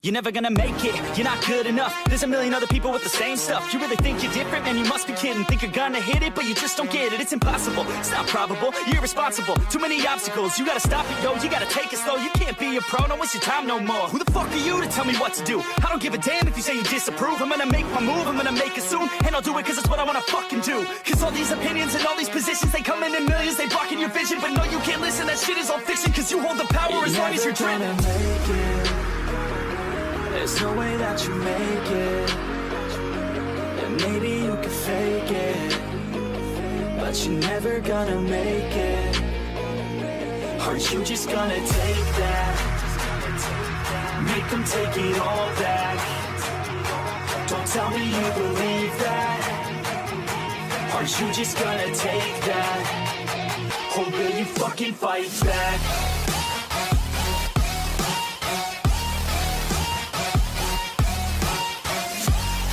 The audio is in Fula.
You're never gonna make it, you're not good enough. There's a million other people with the same stuff. You really think you're different? Man, you must be kidding. Think you're gonna hit it, but you just don't get it. It's impossible, it's not probable, you're irresponsible. Too many obstacles, you gotta stop it, yo. You gotta take it slow, you can't be a pro, don't waste your time no more. Who the fuck are you to tell me what to do? I don't give a damn if you say you disapprove. I'm gonna make my move, I'm gonna make it soon. And I'll do it cause it's what I wanna fucking do. Cause all these opinions and all these positions, they come in millions, they blocking your vision. But no, you can't listen, that shit is all fiction. Cause you hold the power as long as you're dreaming. There's no way that you make it. And maybe you can fake it, but you're never gonna make it. Aren't you just gonna take that? Make them take it all back. Don't tell me you believe that. Aren't you just gonna take that? Or will you fucking fight back?